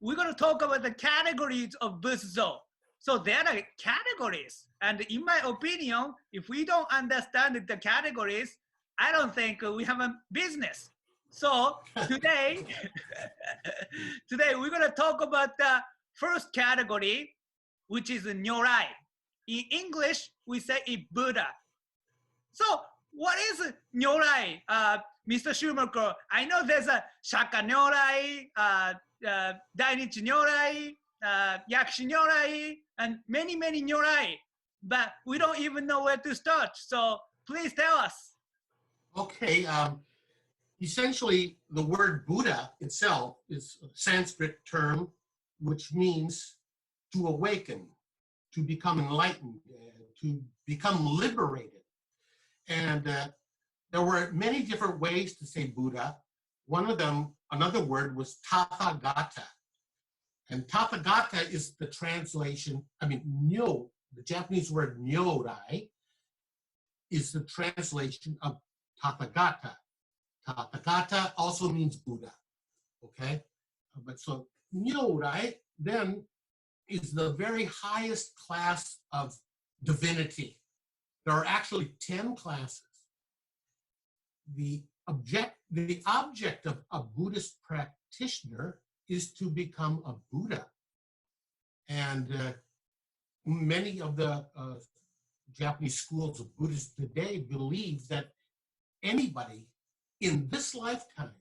we're going to talk about the categories of Buddhism. So there are categories. And in my opinion, if we don't understand the categories, I don't think we have a business. So today, today we're going to talk about the first category, which is Nyorai. In English, we say it Buddha. So what is Nyorai, Mr. Schumacher? I know there's a Shaka Nyorai, Dainichi Nyorai, Yakushi Nyorai, and many, many Nyorai, but we don't even know where to start. So please tell us. Okay, essentially the word Buddha itself is a Sanskrit term which means to awaken, to become enlightened, to become liberated. And there were many different ways to say Buddha. One of them, another word was Tathagata. And Tathagata is the translation, Nyo, the Japanese word Nyorai is the translation of Tathagata. Tathagata also means Buddha, okay? But so Nyorai then is the very highest class of divinity. There are actually 10 classes. The object of a Buddhist practitioner is to become a Buddha. And many of the Japanese schools of Buddhism today believe that anybody in this lifetime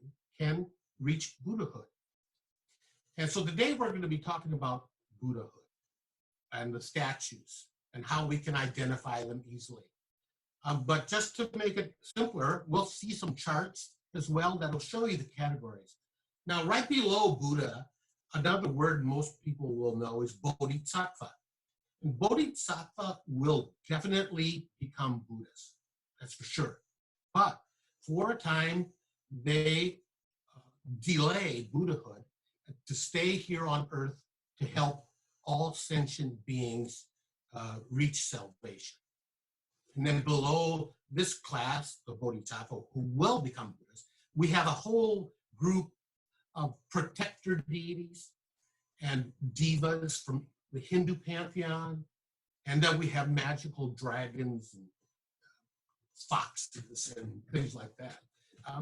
can reach Buddhahood. And so today we're going to be talking about Buddhahood and the statues and how we can identify them easily. But just to make it simpler, we'll see some charts as well that'll show you the categories. Now, right below Buddha, another word most people will know is Bodhisattva. And Bodhisattva will definitely become Buddhist, that's for sure. But for a time, they delay Buddhahood to stay here on earth to help all sentient beings reach salvation. And then below this class, the Bodhisattva, who will become Buddhists, we have a whole group of protector deities and devas from the Hindu pantheon, and then we have magical dragons and foxes and things like that.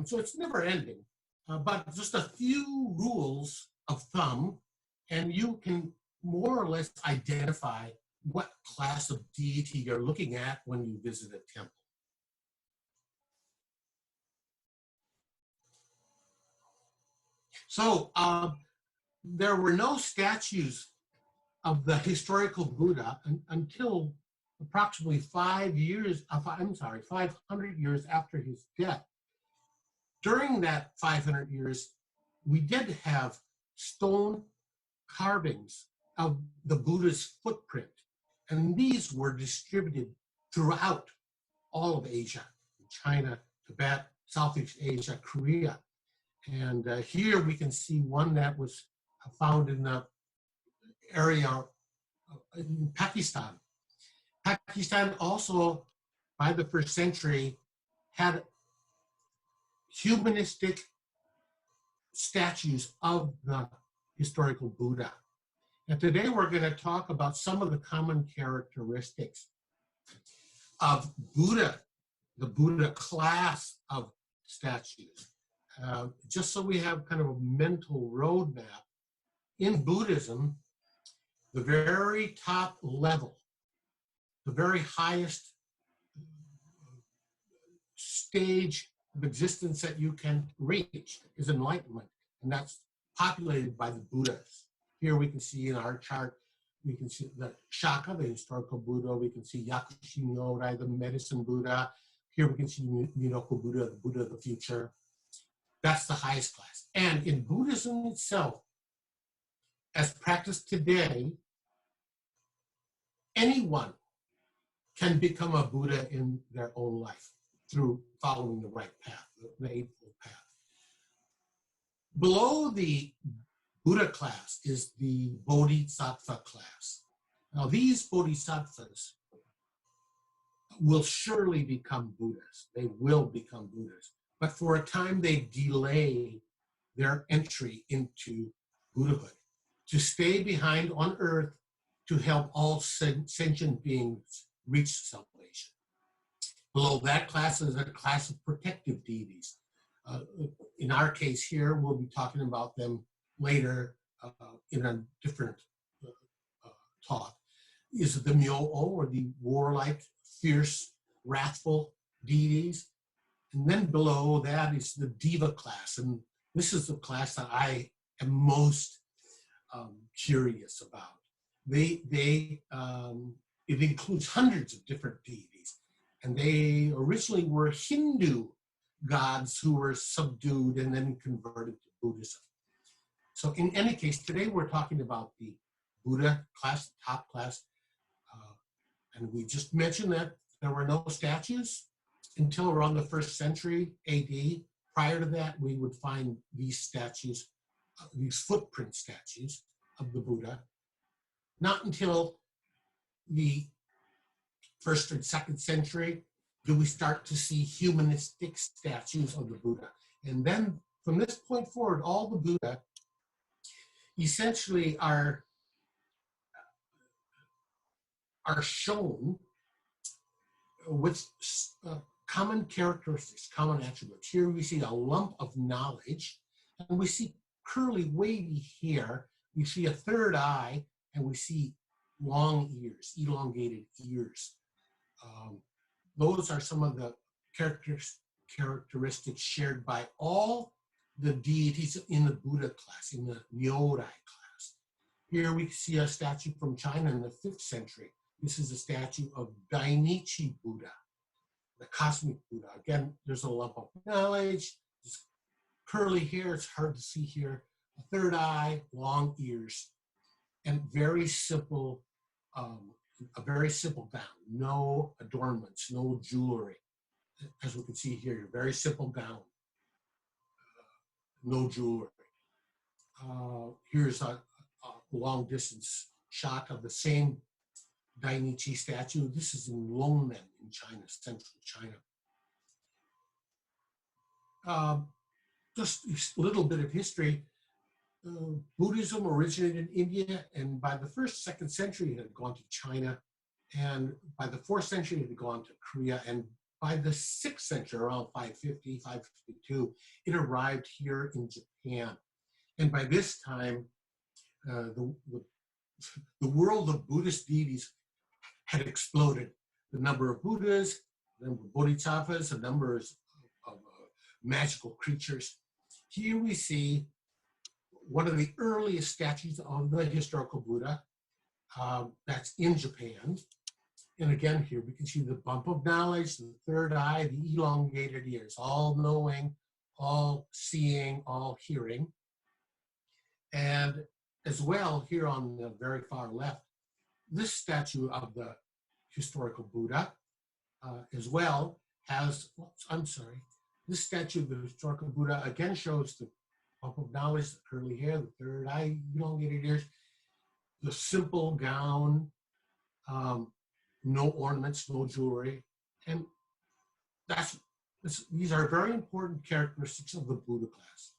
So it's never ending, but just a few rules of thumb, and you can more or less identify what class of deity you're looking at when you visit a temple. So there were no statues of the historical Buddha until approximately 500 years after his death. During that 500 years, we did have stone carvings of the Buddha's footprint, and these were distributed throughout all of Asia, China, Tibet, Southeast Asia, Korea. And here we can see one that was found in the area in Pakistan. Pakistan also, by the 1st century, had humanistic statues of the historical Buddha. And today we're going to talk about some of the common characteristics of Buddha, the Buddha class of statues. Just so we have kind of a mental roadmap. In Buddhism, the very top level, the very highest stage of existence that you can reach is enlightenment, and that's populated by the Buddhas. Here we can see in our chart, we can see the Shaka, the historical Buddha. We can see Yakushi Nyorai, the medicine Buddha. Here we can see Minoku Buddha, the Buddha of the future. That's the highest class. And in Buddhism itself, as practiced today, anyone can become a Buddha in their own life through following the right path, the Eightfold Path. Below the Buddha class is the Bodhisattva class. Now these Bodhisattvas will surely become Buddhas. They will become Buddhas. But for a time they delay their entry into Buddhahood. to stay behind on earth to help all sentient beings reach salvation. Below that class is a class of protective deities. In our case here, we'll be talking about them later in a different talk. Is the Myo, or the warlike, fierce, wrathful deities. And then below that is the Diva class. And this is the class that I am most curious about. It includes hundreds of different deities. And they originally were Hindu gods who were subdued and then converted to Buddhism. So in any case, today we're talking about the Buddha class, top class. And we just mentioned that there were no statues until around the 1st century AD. Prior to that, we would find these statues, these footprint statues of the Buddha. Not until the 1st and 2nd century do we start to see humanistic statues of the Buddha. And then from this point forward, all the Buddha essentially are shown with common characteristics, common attributes. Here we see a lump of knowledge, and we see curly, wavy hair. We see a third eye, and we see long ears, elongated ears. Those are some of the characteristics shared by all the deities in the Buddha class, in the Nyorai class. Here we see a statue from China in the 5th century. This is a statue of Deity Buddha, the cosmic Buddha. Again, there's a lump of knowledge, there's curly hair, it's hard to see here, a third eye, long ears, and very simple, a very simple gown, no adornments, no jewelry. As we can see here, a very simple gown, no jewelry. Here's a long distance shot of the same Deity statue. This is in Longmen in China, central China. Just a little bit of history. Buddhism originated in India, and by the 1st, 2nd century, it had gone to China, and by the 4th century, it had gone to Korea, and by the 6th century, around 550, 552, it arrived here in Japan. And by this time, the world of Buddhist deities had exploded. The number of Buddhas, the number of Bodhisattvas, the numbers of magical creatures. Here we see one of the earliest statues of the historical Buddha that's in Japan. And again, here we can see the bump of knowledge, the third eye, the elongated ears, all knowing, all seeing, all hearing. And as well, here on the very far left, this statue of the historical Buddha as well has, this statue of the historical Buddha again shows the bump of knowledge, the curly hair, the third eye, elongated ears, the simple gown, no ornaments, no jewelry. And these are very important characteristics of the Buddha class.